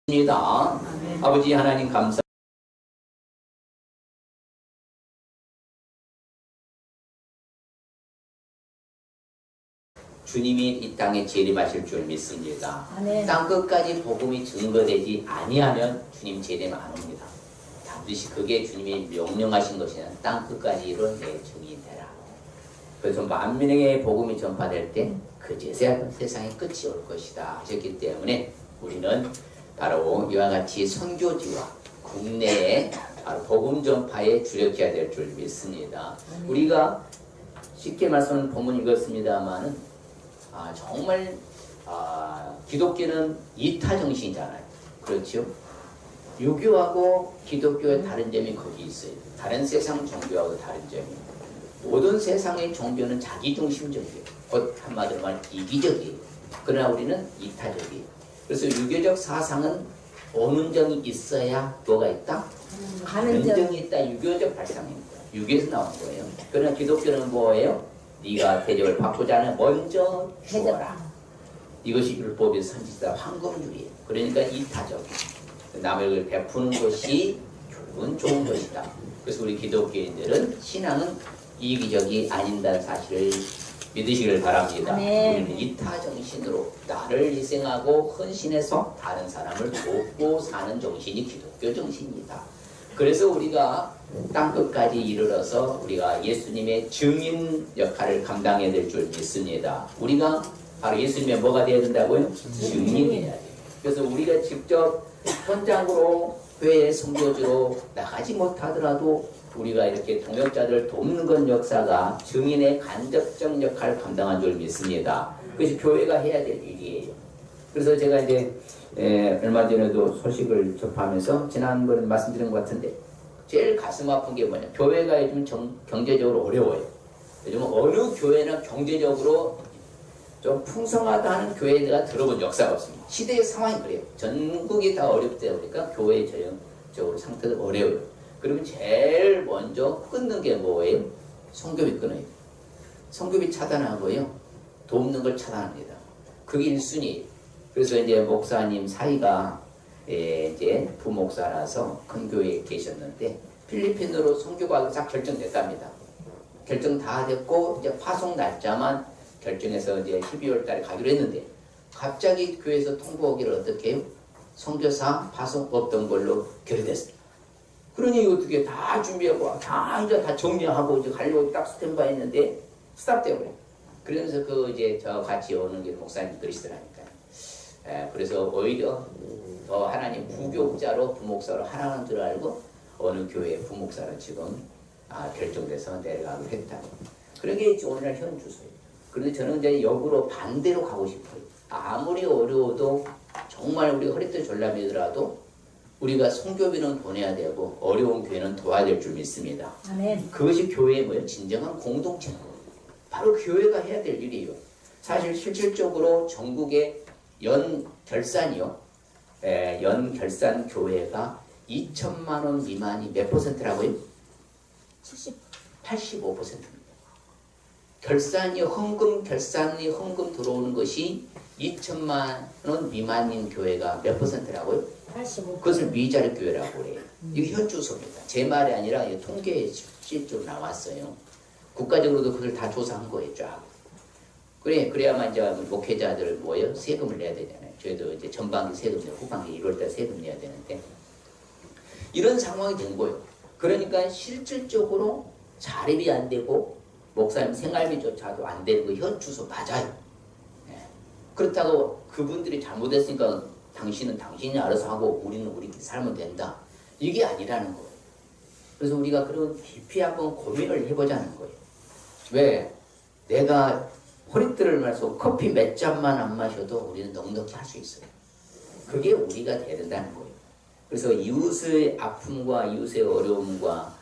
입니다. 아버지 하나님 감사. 주님이 이 땅에 재림하실 줄 믿습니다. 땅 끝까지 복음이 증거되지 아니하면 주님 재림 안 옵니다. 반드시 그게 주님이 명령하신 것이냐. 땅 끝까지로 내 증인이 되라. 그래서 만민에게 복음이 전파될 때 그제서야 세상의 끝이 올 것이다 하셨기 때문에 우리는 바로 이와 같이 선교지와 국내에 바로 복음 전파에 주력해야 될 줄 믿습니다. 우리가 쉽게 말씀은 본문 읽었습니다만은 정말 기독교는 이타 정신이잖아요. 그렇죠? 유교하고 기독교의 다른 점이 거기 있어요. 다른 세상 종교하고 다른 점이. 모든 세상의 종교는 자기중심적이에요. 곧 한마디로 말하면 이기적이에요. 그러나 우리는 이타적이에요. 그래서 유교적 사상은 오는 정이 있어야 뭐가 있다? 가는 정이 있다. 유교적 발상입니다. 유교에서 나온 거예요. 그러나 기독교는 뭐예요? 네가 대접을 받고자 하면 먼저 주어라. 이것이 율법의 선지자 황금률이에요. 그러니까 이타적. 남에게 베푸는 것이 결국은 좋은 것이다. 그래서 우리 기독교인들은 신앙은 이기적이 아닌다는 사실을 믿으시길 바랍니다. 우리는 이타 정신으로 나를 희생하고 헌신해서 다른 사람을 돕고 사는 정신이 기독교 정신입니다. 그래서 우리가 땅끝까지 이르러서 우리가 예수님의 증인 역할을 감당해야 될 줄 믿습니다. 우리가 바로 예수님의 뭐가 되어야 된다고요? 증인이어야 돼요. 그래서 우리가 직접 현장으로 교회 선교지로 나가지 못하더라도 우리가 이렇게 동역자들을 돕는 건 역사가 증인의 간접적 역할을 감당한 줄 믿습니다. 그것이 교회가 해야 될 일이에요. 그래서 제가 이제 얼마 전에도 소식을 접하면서 지난번에 말씀드린 것 같은데 제일 가슴 아픈 게 뭐냐. 교회가 요즘 경제적으로 어려워요. 요즘 어느 교회는 경제적으로 좀 풍성하다는 교회에 내가 들어본 역사가 없습니다. 시대의 상황이 그래요. 전국이 다 어렵다 보니까 교회의 전형적으로 상태도 어려워요. 그러면 제일 먼저 끊는 게 뭐예요? 성교비 끊어요. 성교비 차단하고요. 돕는 걸 차단합니다. 그게 1순위예요. 그래서 이제 목사님 사이가 이제 부목사라서 큰 교회에 계셨는데 필리핀으로 선교가 딱 결정됐답니다. 결정 다 됐고 이제 파송 날짜만 결정해서 이제 12월 달에 가기로 했는데 갑자기 교회에서 통보 오기를 어떻게 해요? 선교사 파송 없던 걸로 결의됐습니다. 그러니 어떻게 다 준비하고 이제 다 정리하고 이제 가려고 딱 스탠바이 했는데 스탑되어버려요. 그러면서 이제 저 같이 오는 게 목사님 그러시더라니까요. 그래서 오히려 더 하나님 부교자로 부목사로 하나는 줄 알고 어느 교회 부목사로 지금 결정돼서 내려가기로 했다. 그러게 오늘날 현 주소예요. 그런데 저는 이제 역으로 반대로 가고 싶어요. 아무리 어려워도 정말 우리 허리띠 졸라매더라도 우리가 성교비는 보내야 되고 어려운 교회는 도와야 될 줄 믿습니다. 아멘. 그것이 교회의 뭐예요? 진정한 공동체인 거예요. 바로 교회가 해야 될 일이에요. 사실 실질적으로 전국의 연결산이요. 연결산 교회가 2천만 원 미만이 몇 %라고요? 85%입니다. 결산이 헌금 들어오는 것이 2천만 원 미만인 교회가 몇 %라고요? 85%. 그것을 미자립 교회라고 그래요. 이게 현주소입니다. 제 말이 아니라 통계에 실제로 나왔어요. 국가적으로도 그걸 다 조사한 거예요. 쫙. 그래야만 이제 목회자들 뭐예요? 세금을 내야 되잖아요. 저희도 이제 전반기 세금 내고 후반기 1월달 세금 내야 되는데 이런 상황이 된 거예요. 그러니까 실질적으로 자립이 안 되고 목사님 생활비조차도 안 되는 거 현주소 맞아요. 그렇다고 그분들이 잘못했으니까 당신은 당신이 알아서 하고 우리는 우리 살면 된다. 이게 아니라는 거예요. 그래서 우리가 그런 깊이 한번 고민을 해보자는 거예요. 왜? 내가 허리띠를 말해서 커피 몇 잔만 안 마셔도 우리는 넉넉히 할 수 있어요. 그게 우리가 돼야 된다는 거예요. 그래서 이웃의 아픔과 이웃의 어려움과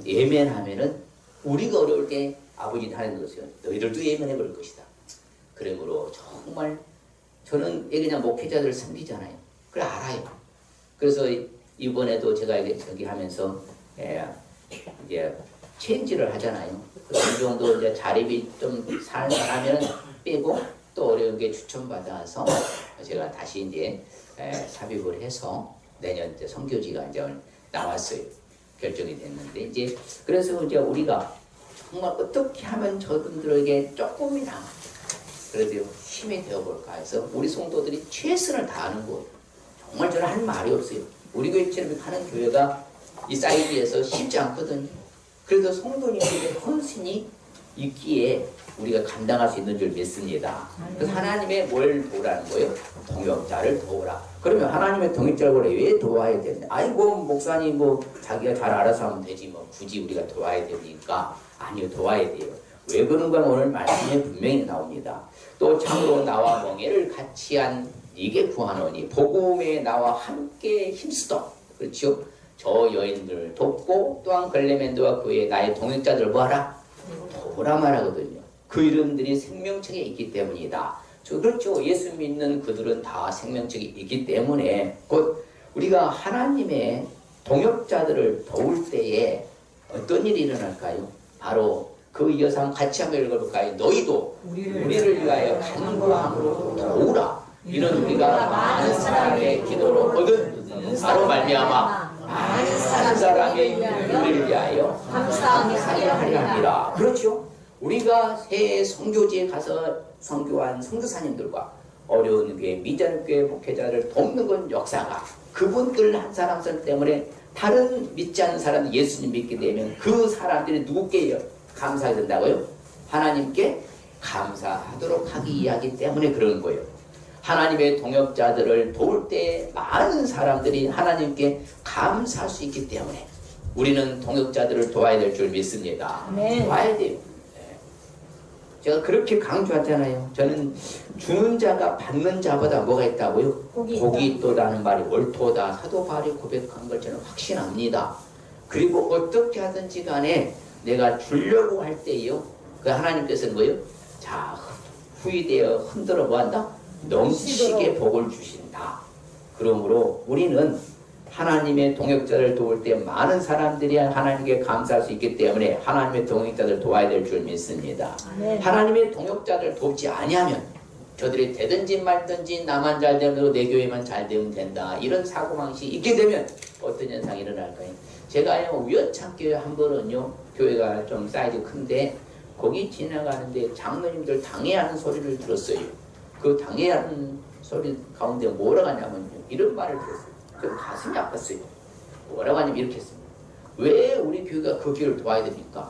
예면하면은 우리가 어려울 때 아버지는 하는 것이요. 너희들도 예면해 볼 것이다. 그러므로 정말 저는 그냥 목회자들을 섬기잖아요. 그걸 알아요. 그래서 이번에도 제가 저기 하면서 이제 체인지를 하잖아요. 어느 정도 이제 자립이 좀 살만하면 빼고 또 어려운 게 추천받아서 제가 다시 이제 삽입을 해서 내년 때 선교지가 이제 나왔어요. 결정이 됐는데 이제 그래서 이제 우리가 정말 어떻게 하면 저분들에게 조금이나마 그래도 힘이 되어볼까 해서 우리 성도들이 최선을 다하는 거예요. 정말 저는 할 말이 없어요. 우리 교회처럼 하는 교회가 이 사이즈에서 쉽지 않거든요. 그래도 성도님들의 헌신이 있기에 우리가 감당할 수 있는 줄 믿습니다. 그래서 하나님의 뭘 도우라는 거예요? 동역자를 도우라. 그러면 하나님의 동역자를 왜 도와야 되냐? 아이고 목사님 뭐 자기가 잘 알아서 하면 되지 뭐 굳이 우리가 도와야 되니까 아니요 도와야 돼요. 왜 그런가 오늘 말씀에 분명히 나옵니다. 또 참으로 나와 멍에를 같이 한 네게 구하노니 복음에 나와 함께 힘쓰도 그렇죠? 저 여인들을 돕고 또한 글레멘드와 그의 나의 동역자들을 뭐하라? 도우라 말하거든요. 그 이름들이 생명책에 있기 때문이다. 그렇죠. 예수 믿는 그들은 다 생명책이 있기 때문에 곧 우리가 하나님의 동역자들을 도울 때에 어떤 일이 일어날까요? 바로 그 여상 같이 한번 읽어볼까요? 너희도 우리를 위하여 간구함으로 도우라. 이런 우리가 많은 사람의 기도로 얻은 바로 말미암아 많은 사람의 우리를 위하여 감사하며 하리라. 그렇죠. 우리가 새해 선교지에 가서 선교한 선교사님들과 어려운 교회, 미자립 교회 목회자를 돕는 건 역사가 그분들 한 사람 때문에 다른 믿지 않는 사람들 예수님 믿게 되면 그 사람들이 누구께 감사해야 된다고요? 하나님께 감사하도록 하기 하기 때문에 그런 거예요. 하나님의 동역자들을 도울 때 많은 사람들이 하나님께 감사할 수 있기 때문에 우리는 동역자들을 도와야 될 줄 믿습니다. 도와야 돼요. 제가 그렇게 강조하잖아요. 저는 주는 자가 받는 자보다 뭐가 있다고요? 복이 있도다는 말이 옳도다. 사도 바울이 고백한 걸 저는 확신합니다. 그리고 어떻게 하든지 간에 내가 주려고 할 때요. 그 하나님께서는 뭐예요? 자, 후이되어 흔들어 뭐한다? 넘치게 복을 주신다. 그러므로 우리는 하나님의 동역자를 도울 때 많은 사람들이 하나님께 감사할 수 있기 때문에 하나님의 동역자를 도와야 될 줄 믿습니다. 하나님의 동역자를 돕지 아니하면 저들이 되든지 말든지 나만 잘 되면 내 교회만 잘 되면 된다. 이런 사고방식이 있게 되면 어떤 현상이 일어날까요? 제가 우연찮게 한 번은요. 교회가 좀 사이즈 큰데 거기 지나가는데 장로님들 당회하는 소리를 들었어요. 그 당회하는 소리 가운데 뭐라고 하냐면요. 이런 말을 들었어요. 좀 가슴이 아팠어요. 뭐라고 하냐면 이렇게 했습니다. 왜 우리 교회가 그 교회를 도와야 됩니까?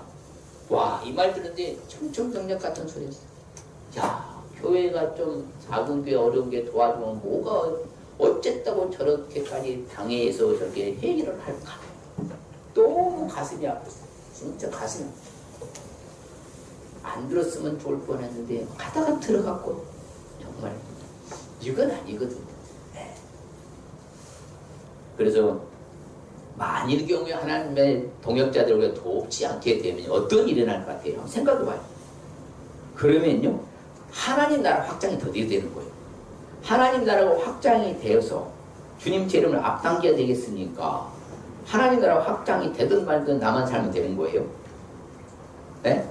와, 이 말 들었는데 청청정력 같은 소리였어요. 야, 교회가 좀 작은 교회 어려운 게 도와주면 뭐가 어쨌다고 저렇게까지 당회에서 저렇게 회의를 할까? 너무 가슴이 아팠어요. 진짜 가슴이 아팠어요. 안 들었으면 좋을 뻔했는데 하다가 들어갔고 정말 이건 아니거든요. 네. 그래서 만일 경우에 하나님의 동역자들을 우리가 돕지 않게 되면 어떤 일이 일어날 것 같아요? 생각해봐요. 그러면요 하나님 나라 확장이 더디게 되는 거예요. 하나님 나라가 확장이 되어서 주님 제 이름을 앞당겨야 되겠으니까 하나님 나라 확장이 되든 말든 나만 살면 되는 거예요. 네?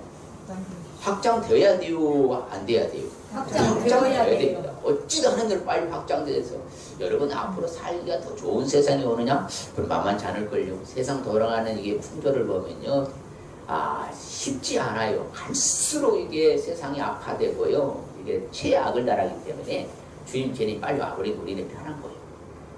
확장되어야 돼요? 안 돼야 돼요? 확장되어야 됩니다. 어찌도 하는 대로 빨리 확장돼서 여러분 앞으로 살기가 더 좋은 세상이 오느냐? 그럼 만만치 않을걸요. 세상 돌아가는 이게 풍조를 보면요. 쉽지 않아요. 갈수록 이게 세상이 악화되고요. 이게 최악을 달하기 때문에 주님 죄인이 빨리 와버리고 우리는 편한 거예요.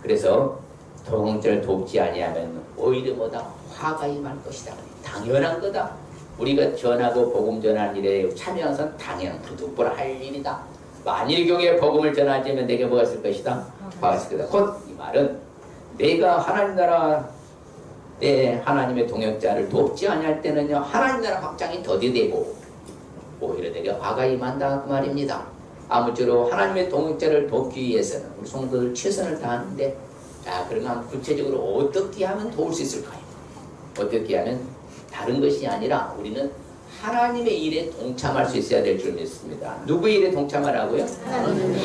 그래서 동역자를 돕지 아니하면 오히려 뭐다? 화가 임할 것이다. 당연한 거다. 우리가 전하고 복음 전하는 일에 참여한 것은 당연한 부득불 할 일이다. 만일 경우에 복음을 전하자면 내게 뭐가 있을 것이다? 화가 있을 거다. 곧 이 말은 내가 하나님 나라 내 하나님의 동역자를 돕지 아니할 때는요 하나님 나라 확장이 더디되고 오히려 내게 화가 임한다 그 말입니다. 아무쪼록 하나님의 동역자를 돕기 위해서는 우리 성도들 최선을 다하는데 자 그러면 구체적으로 어떻게 하면 도울 수 있을까요? 어떻게 하면 다른 것이 아니라 우리는 하나님의 일에 동참할 수 있어야 될 줄 믿습니다. 누구의 일에 동참하라고요?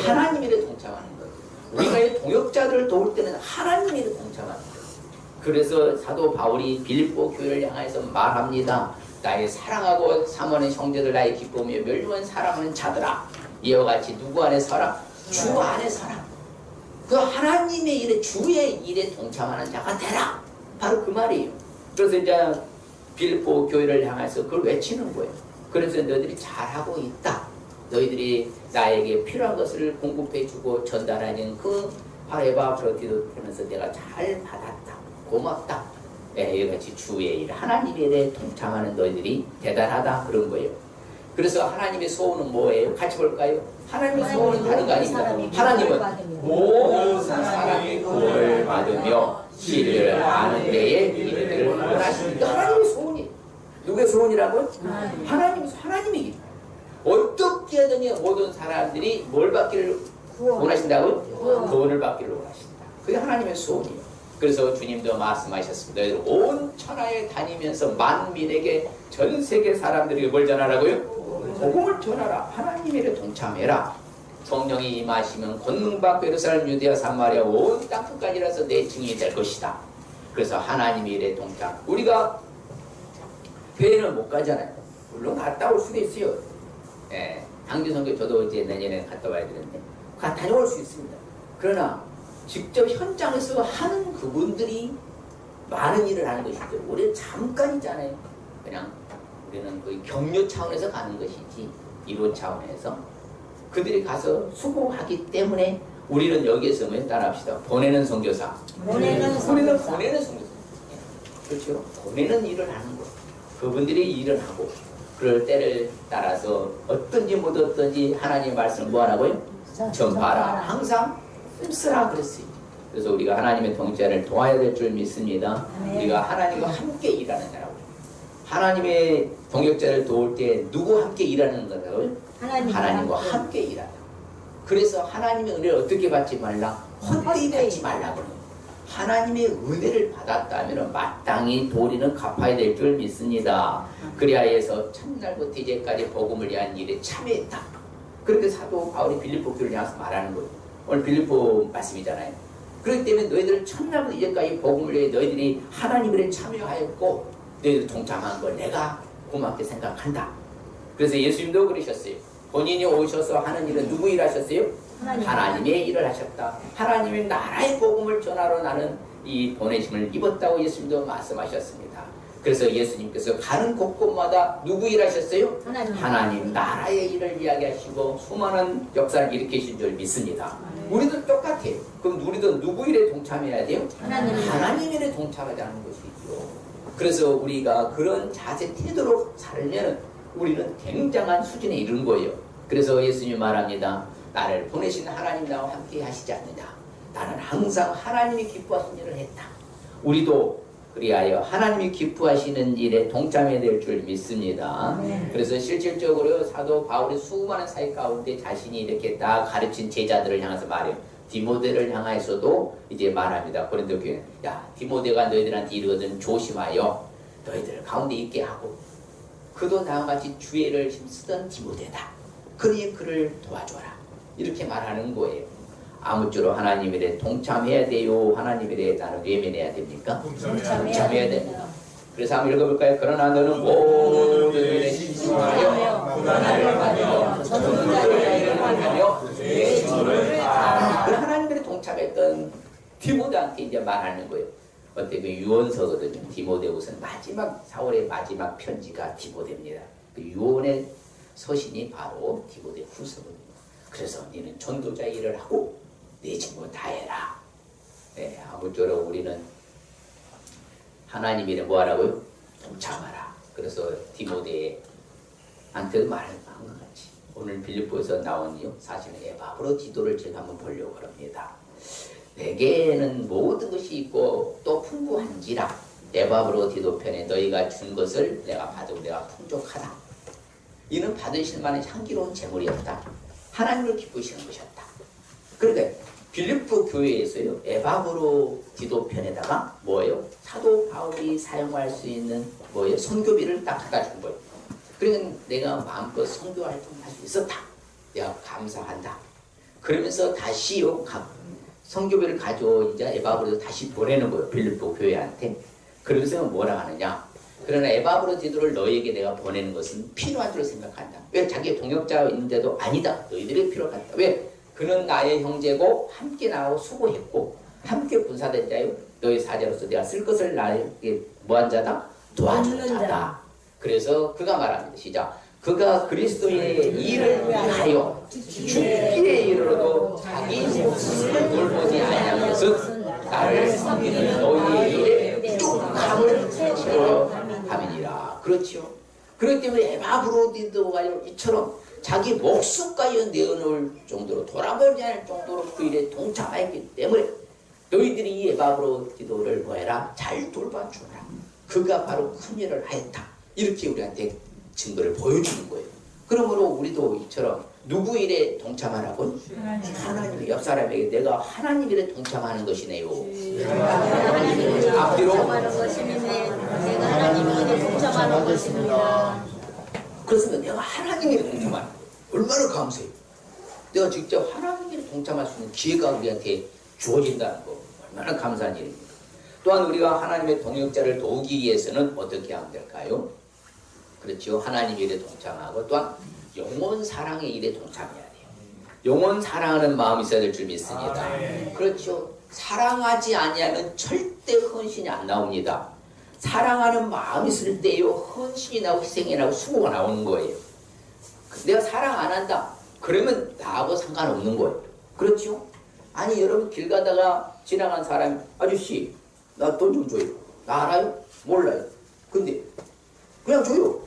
하나님 일에 동참하는 거예요. 우리가 이 동역자들을 도울 때는 하나님 일에 동참하는 거예요. 그래서 사도 바울이 빌립보 교회를 향해서 말합니다. 나의 사랑하고 사모하는 형제들 나의 기쁨이며 멸류관 사랑하는 자들아 이와 같이 누구 안에 서라? 주 안에 서라. 그 하나님의 일에 주의 일에 동참하는 자가 되라. 바로 그 말이에요. 그래서 이제 빌립보 교회를 향해서 그걸 외치는 거예요. 그래서 너희들이 잘하고 있다. 너희들이 나에게 필요한 것을 공급해주고 전달하는 그 에바브로디도 편에서 내가 잘 받았다. 고맙다. 이같이 주의 일, 하나님의 일에 동참하는 너희들이 대단하다. 그런 거예요. 그래서 하나님의 소원은 뭐예요? 같이 볼까요? 하나님의 소원은 다른 거 아닙니다. 하나님은 모든 사람이 구원을 받으며 진리를 아는 데에 이르기를 원하십니다. 하나님의 소원이. 누구의 소원이라고요? 하나님의 일. 어떻게 하든 모든 사람들이 뭘 받기를 원하신다고요? 구원을 받기를 원하신다. 그게 하나님의 소원이에요. 그래서 주님도 말씀하셨습니다. 너희들 온 천하에 다니면서 만민에게 전 세계 사람들에게 뭘 전하라고요? 복음을 전하라. 하나님의 일에 동참해라. 성령이 임하시면 권능받고 예루살렘, 유대아, 사마리아 온 땅끝까지라서 내 증인이 될 것이다. 그래서 하나님의 일에 동참. 우리가 교회는 못 가잖아요. 물론 갔다 올 수도 있어요. 당주선교 저도 이제 내년에 갔다 와야 되는데 다녀올 수 있습니다. 그러나 직접 현장에서 하는 그분들이 많은 일을 하는 것이죠. 우리는 잠깐이잖아요. 그냥 우리는 거의 격려 차원에서 가는 것이지 이론 차원에서 그들이 가서 수고하기 때문에 우리는 여기에서 뭐 따라합시다. 보내는 선교사. 보내는 선교사. 그렇죠. 보내는 일을 하는 거. 그분들이 일을 하고 그럴 때를 따라서 어떤지 못 어떤지 하나님의 말씀을 뭐 하라고요? 전파하라. 항상 쓰라 그랬어요. 그래서 우리가 하나님의 동자를 도와야 될 줄 믿습니다. 우리가 하나님과 함께 일하는 자라고. 하나님의 동역자를 도울 때 누구 함께 일하는 거라고요? 하나님과 함께 일하다. 그래서 하나님의 은혜를 어떻게 받지 말라? 헛되이 받지 말라고. 하나님의 은혜를 받았다면 마땅히 도리는 갚아야 될 줄 믿습니다. 그래야 해서 첫날부터 이제까지 복음을 위한 일에 참여했다. 그렇게 사도 바울이 빌립보 교회를 향해서 말하는 거예요. 오늘 빌립보 말씀이잖아요. 그렇기 때문에 너희들은 첫날부터 이제까지 복음을 위해 너희들이 하나님을 참여하였고 너희들 동참한 걸 내가 고맙게 생각한다. 그래서 예수님도 그러셨어요. 본인이 오셔서 하는 일은 누구 일 하셨어요? 하나님의 일을 하셨다. 하나님의 나라의 복음을 전하러 나는 이 보내심을 입었다고 예수님도 말씀하셨습니다. 그래서 예수님께서 가는 곳곳마다 누구 일 하셨어요? 하나님 나라의 일을 이야기하시고 수많은 역사를 일으키신 줄 믿습니다. 우리도 똑같아요. 그럼 우리도 누구 일에 동참해야 돼요? 하나님 일에 동참하자는 것이죠. 그래서 우리가 그런 자세 태도로 살면 우리는 굉장한 수준에 이른 거예요. 그래서 예수님이 말합니다. 나를 보내신 하나님 나와 함께 하시지 않느냐. 나는 항상 하나님이 기뻐하시는 일을 했다. 우리도 그리하여 하나님이 기뻐하시는 일에 동참해야 될 줄 믿습니다. 그래서 실질적으로 사도 바울의 수많은 사역 가운데 자신이 이렇게 다 가르친 제자들을 향해서 말해요. 디모데를 향해서도 이제 말합니다. 고린도 교회, 야 디모데가 너희들한테 이르거든 조심하여 너희들 가운데 있게 하고 그도 나와 같이 주의를 힘쓰던 디모데다. 그러니 그를 도와줘라. 이렇게 말하는 거예요. 아무쪼록 하나님 일에 동참해야 돼요. 하나님 일에 나는 외면해야 됩니까? 동참해야 됩니다. 그래서 한번 읽어볼까요? 그러나 너는 모든 일에 신중하여 고난을 받으며 전능자의 일을 하며 내 주를 알아. 하나님 일에 동참했던 디모데한테 이제 말하는 거예요. 어때? 그 유언서거든요. 디모데후서는 마지막 4월의 마지막 편지가 디모데입니다. 그 유언의 서신이 바로 디모데후서거든요. 그래서 너는 전도자 일을 하고 내 직무 다 해라. 네, 아무쪼록 우리는 하나님 일에 뭐 하라고요? 동참하라. 그래서 디모데한테도 말한 것 같이 오늘 빌립보에서 나온 사실은 에바브로디도를 제가 한번 보려고 합니다. 내게는 모든 것이 있고 또 풍부한지라 에바브로디도 편에 너희가 준 것을 내가 받으면 내가 풍족하다. 이는 받으실 만한 향기로운 재물이었다. 하나님을 기쁘시는 것이었다. 그러니까 빌립보 교회에서요 에바브로디도 편에다가 뭐예요? 사도 바울이 사용할 수 있는 뭐예요? 선교비를 딱 갖다 준 거예요. 그러니까 내가 마음껏 선교 활동을 할 수 있었다. 내가 감사한다. 그러면서 다시요 선교비를 가지고 이제 에바브로도 다시 보내는 거예요. 빌립보 교회한테. 그러면서 뭐라 하느냐? 그러나 에바브로디도를 너에게 내가 보내는 것은 필요한 줄 생각한다. 왜? 자기의 동역자가 있는데도 아니다. 너희들이 필요하다. 왜? 그는 나의 형제고 함께 나하고 수고했고 함께 군사된 자요. 너희 사자로서 내가 쓸 것을 나에게 뭐한 자다? 도와주는 자다. 그래서 그가 말합니다. 시작. 그가 그리스도의 일을 위하여 죽기에 이르러도 자기 목숨을 돌보지 아니한 것은 나를 섬기는 너희의 일에 부족함을 채우려 함이니라. 그렇죠. 그렇기 때문에 에바브로디도가 이처럼 자기 목숨까지 내어놓을 정도로 돌아버리지 않을 정도로 그 일에 동참하였기 때문에 너희들이 이 에바브로디도를 뭐해라? 잘 돌봐주라. 그가 바로 큰 일을 하였다. 이렇게 우리한테 증거를 보여주는 거예요. 그러므로 우리도 이처럼 누구 일에 동참하라고? 하나님. 옆 사람에게 내가 하나님 일에 동참하는 것이네요. 앞뒤로 내가 하나님 일에 동참하는 것입니다. 그렇습니다. 내가 하나님 일에 동참하는 얼마나 감사해요. 내가 직접 하나님 일에 동참할 수 있는 기회가 우리한테 주어진다는 거 얼마나 감사한 일입니다. 또한 우리가 하나님의 동역자를 도우기 위해서는 어떻게 하면 될까요? 그렇죠. 하나님 일에 동참하고 또한 영혼 사랑의 일에 동참해야 돼요. 영혼 사랑하는 마음이 있어야 될 줄 믿습니다. 그렇죠. 사랑하지 아니하면 절대 헌신이 안 나옵니다. 사랑하는 마음이 있을 때요 헌신이 나오고 희생이 나오고 수고가 나오는 거예요. 내가 사랑 안 한다. 그러면 나하고 상관없는 거예요. 그렇죠. 아니 여러분 길 가다가 지나간 사람이 아저씨 나 돈 좀 줘요. 나 알아요? 몰라요. 근데 그냥 줘요.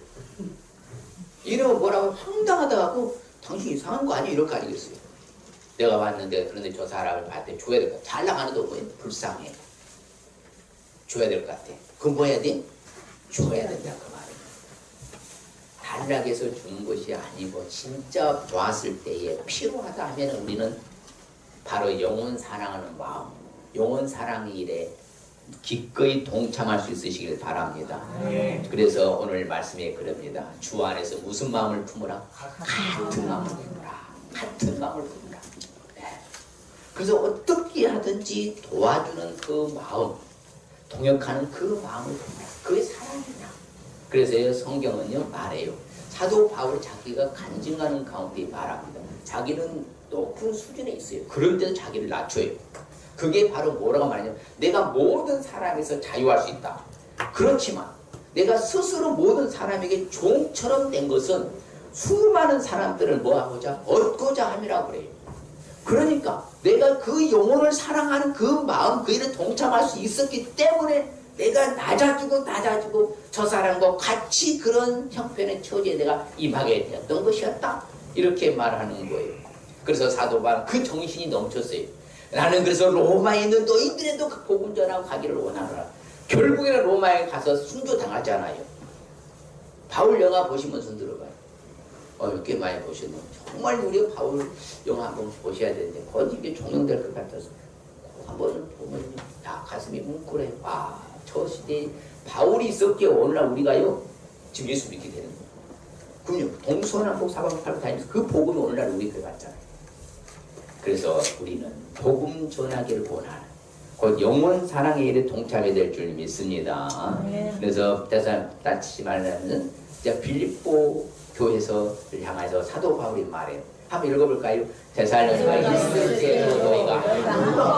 이러면 뭐라고 황당하다 하고 당신 이상한 거 아니야? 이럴 거 아니겠어요? 내가 봤는데 그런데 저 사람을 봤을 때 줘야 될 것 같아. 잘 나가는데 뭐 불쌍해. 줘야 될 것 같아. 그럼 뭐 해야 돼? 줘야 된다 그 말이에요. 달라고 해서 주는 것이 아니고 진짜 좋았을 때에 필요하다 하면 우리는 바로 영혼 사랑하는 마음, 영혼 사랑의 일에 기꺼이 동참할 수 있으시길 바랍니다. 그래서 오늘 말씀에 그럽니다. 주 안에서 무슨 마음을 품으라? 같은 마음을 품으라. 같은 마음을 품으라. 네. 그래서 어떻게 하든지 도와주는 그 마음, 동역하는 그 마음을 품으라. 그게 사랑이다. 그래서 성경은요 말해요. 사도 바울이 자기가 간증하는 가운데 말합니다. 자기는 높은 수준에 있어요. 그런데도 자기를 낮춰요. 그게 바로 뭐라고 말하냐면 내가 모든 사람에서 자유할 수 있다. 그렇지만 내가 스스로 모든 사람에게 종처럼 된 것은 수많은 사람들을 뭐하고자? 얻고자 함이라고 그래요. 그러니까 내가 그 영혼을 사랑하는 그 마음 그 일에 동참할 수 있었기 때문에 내가 낮아지고 저 사람과 같이 그런 형편의 처지에 내가 임하게 되었던 것이었다. 이렇게 말하는 거예요. 그래서 사도 바울은 그 정신이 넘쳤어요. 나는 그래서 로마에 있는 너희들에도 그 복음 전하고 가기를 원하노라. 결국에는 로마에 가서 순교당하잖아요. 바울 영화 보시면 손 들어봐요. 꽤 많이 보셨네요. 정말 우리가 바울 영화 한번 보셔야 되는데 거기 이게 종영될 것 같아서 한번 보면 가슴이 뭉클해요. 저 시대에 바울이 있었기에 오늘날 우리가요 지금 예수 믿게 되는 거예요. 그럼요. 동서남북 사방을 팔고 다니면서 그 복음이 오늘날 우리 교회 왔잖아요. 그래서 우리는 복음 전하기를 원하는 곧 영원 사랑의 일에 동참해야 될 줄 믿습니다. 그래서 다시 말하면 빌립보 교회에서를 향해서 사도 바울이 말해요. 한번 읽어볼까요? 데살로니가 있을 때도 너희가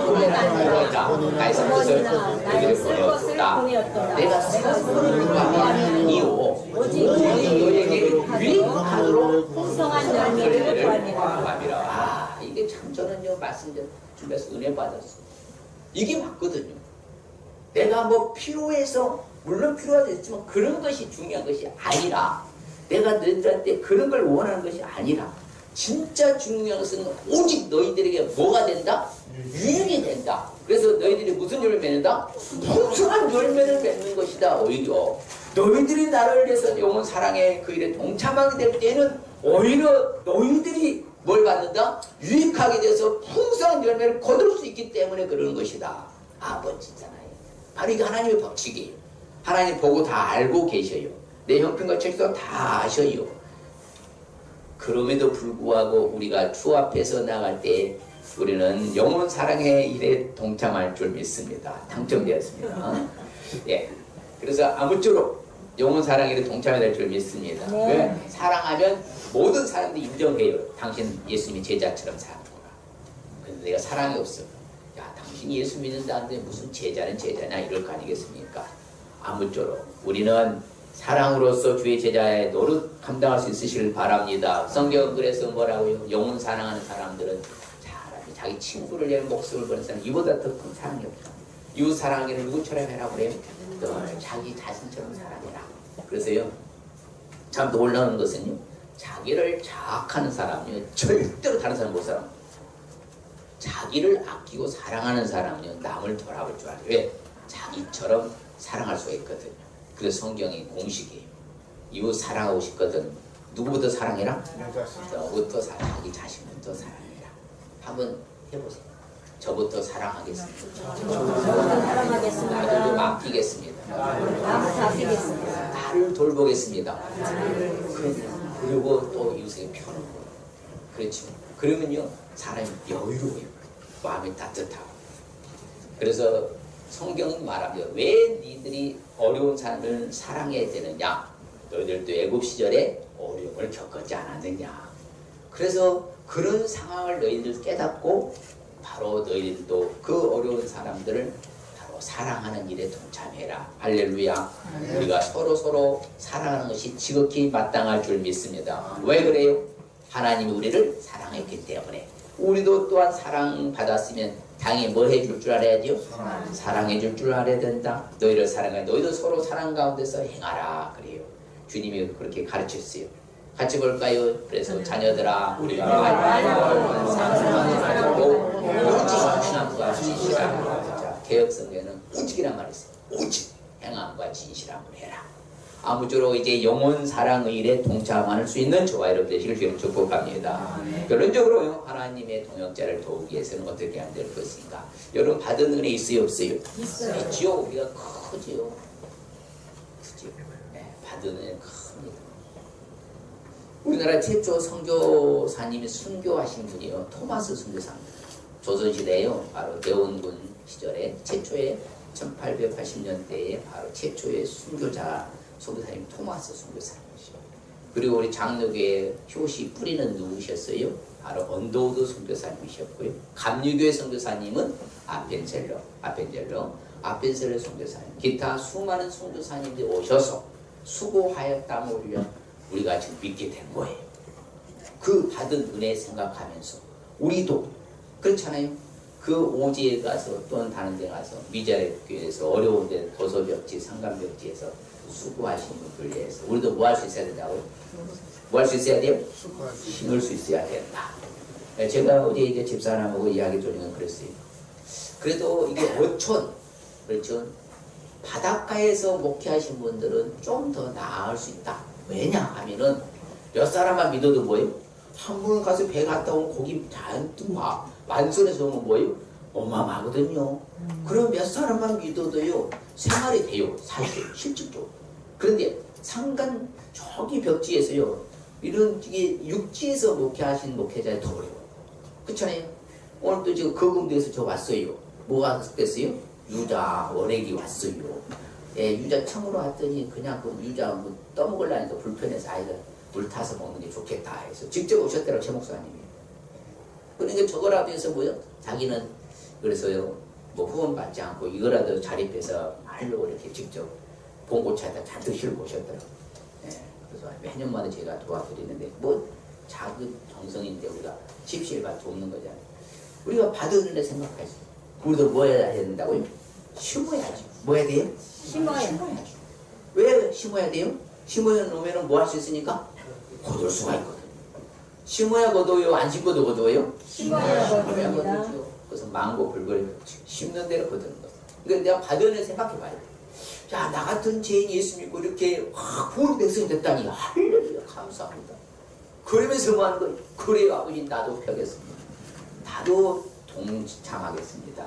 보내라. 나의 뜻을 너희를 보내었다. 내가 쓰는 이요 오직 너희에게 유익하도록 풍성한 열매를 구하니라. 이게 참 저는요 말씀 준비해서 은혜 받았어요. 이게 맞거든요. 내가 뭐 필요해서 물론 필요하겠지만 그런 것이 중요한 것이 아니라 내가 너희들한테 그런 걸 원하는 것이 아니라 진짜 중요한 것은 오직 너희들에게 뭐가 된다? 유익이 된다. 그래서 너희들이 무슨 열매를 맺는다? 풍성한 열매를 맺는 것이다. 오히려 너희들이 나를 위해서 영혼 사랑의 그 일에 동참하게 될 때는 오히려 너희들이 뭘 받는다? 유익하게 돼서 풍성한 열매를 거둘 수 있기 때문에 그러는 것이다. 아버지잖아요. 바로 이게 하나님의 법칙이에요. 하나님 보고 다 알고 계셔요. 내 형편과 처지도 다 아셔요. 그럼에도 불구하고 우리가 주 앞에서 나갈 때 우리는 영혼 사랑의 일에 동참할 줄 믿습니다. 당첨되었습니다. 예. 그래서 아무쪼록 영혼 사랑에도 동참이 될 줄 믿습니다. 왜? 사랑하면 모든 사람들이 인정해요. 당신 예수님의 제자처럼 사는구나. 근데 내가 사랑이 없어. 야, 당신이 예수 믿는다는데 무슨 제자는 제자냐 이럴 거 아니겠습니까? 아무쪼록 우리는 사랑으로서 주의 제자의 노릇 감당할 수 있으시길 바랍니다. 성경은 그래서 뭐라고요? 영혼 사랑하는 사람들은 자기 친구를 위해 목숨을 버는 사람 이보다 더 큰 사랑이 없다. 이웃 사랑하기를 누구처럼 해라고 그래요? 늘 자기 자신처럼 사랑해라. 그래서요, 참 놀라운 것은요, 자기를 자학하는 사람은요 절대로 다른 사람 못 사랑합니다. 자기를 아끼고 사랑하는 사람은요 남을 돌아볼 줄 알아요. 왜? 자기처럼 사랑할 수가 있거든요. 그래서 성경이 공식이에요. 이웃 사랑하고 싶거든. 누구부터 사랑해라? 너부터 자기 자신부터 사랑해라. 한번 해보세요. 저부터 사랑하겠습니다. 저부터 사랑하겠습니다. 나를 맡기겠습니다. 나부터 아끼겠습니다. 나를 돌보겠습니다. 그리고 또 이웃에게 편을 보여. 그렇죠. 그러면요 사람이 여유로워요. 마음이 따뜻하고. 그래서 성경은 말합니다. 왜 니들이 어려운 사람을 사랑해야 되느냐? 너희들도 애굽 시절에 어려움을 겪었지 않았느냐? 그래서 그런 상황을 너희들 깨닫고 바로 너희들도 그 어려운 사람들을 바로 사랑하는 일에 동참해라. 할렐루야. 우리가 서로 사랑하는 것이 지극히 마땅할 줄 믿습니다. 왜 그래요? 하나님이 우리를 사랑했기 때문에. 우리도 또한 사랑받았으면 당연히 뭐 해줄 줄 알아야죠? 사랑해줄 줄 알아야 된다. 너희를 사랑해. 너희도 서로 사랑 가운데서 행하라. 그래요. 주님이 그렇게 가르쳤어요. 같이 볼까요? 그래서 자녀들아 우리가 말하고 사랑하고 오직 행함과 진실함을 개혁성경에는 오직이란 말이 있어요. 오직 행함과 진실함을 해라. 아무쪼록 이제 영혼 사랑의 일에 동참할 수 있는 저와 여러분 되시길 주님 축복합니다. 결론적으로 하나님의 동역자를 도우기 위해서는 어떻게 해야 될 것인가? 여러분 받은 은혜 있어요 없어요? 있어요. 있지요. 우리가 크지요. 네, 받은 은혜 큽니다. 우리나라 최초 선교사님이 순교하신 분이요 토마스 선교사입니다. 조선시대에요 바로 대원군 시절에 최초의 1880년대에 바로 최초의 순교자 선교사님 토마스 선교사님이시죠. 그리고 우리 장로교의 효시 뿌리는 누구셨어요? 바로 언더우드 선교사님이셨고요. 감리교의 선교사님은 아펜셀러 선교사님. 기타 수많은 선교사님들이 오셔서 수고하여 땀 흘려 우리가 지금 믿게 된 거예요. 그 받은 은혜 생각하면서 우리도 그렇잖아요. 그 오지에 가서 또는 다른 데 가서 미자립교에서 어려운 데 도서벽지, 상감벽지에서 수고하시는 분들 위해서 우리도 뭐 할 수 있어야 된다고요? 뭐 할 수 있어야 돼요? 힘을 수 있어야 된다. 제가 어제 이제 집사람하고 이야기 중에 그랬어요. 그래도 이게 어촌, 그렇죠? 바닷가에서 목회하신 분들은 좀 더 나을 수 있다. 왜냐 하면은 몇 사람만 믿어도 뭐예요? 한 분 가서 배 갔다 온 고기 잔뜩 만선에서 오면 뭐예요? 어마어마하거든요. 그럼 몇 사람만 믿어도요 생활이 돼요. 사실 실질적으로. 그런데 상간 저기 벽지에서요 이런 이게 육지에서 목회하신 목회자에 더 어려워요. 그렇잖아요. 오늘 또 지금 거금도에서 저 왔어요. 뭐가 됐어요? 유자 원액이 왔어요. 예, 유자 청으로 왔더니 그냥 그 유자 뭐 떠먹으려니까 불편해서 아이가 물 타서 먹는 게 좋겠다 해서 직접 오셨더라고 제 목사님이. 그러니까 저거라도 해서 뭐요? 자기는 그래서요 뭐 후원 받지 않고 이거라도 자립해서 하려고 이렇게 직접 봉고차에다 잔뜩 싣고 오셨더라고. 예, 그래서 매년마다 제가 도와드리는데 뭐 작은 정성인데 우리가 집시일반 돕는 거잖아요. 우리가 받은 은혜 생각하지. 우리도 뭐 해야 된다고요? 심어야지. 뭐 해야 돼요? 심어야. 왜 심어야 돼요? 심어야 놓으면 뭐 할 수 있으니까? 거둘 수가 있거든요. 심어야 거둬요? 안 심어도 거둬요? 심어야 거둡니다. 그래서 망고 불거리 심는 대로 거두는 거예요. 그러니까 내가 받은 은혜 생각해봐요. 야, 나 같은 죄인 예수 믿고 이렇게 확 구원 백성이 됐다니 할렐루야 감사합니다. 그러면서 뭐 하는 거예요? 그래요 아버지 나도 펴겠습니다. 나도 동참하겠습니다.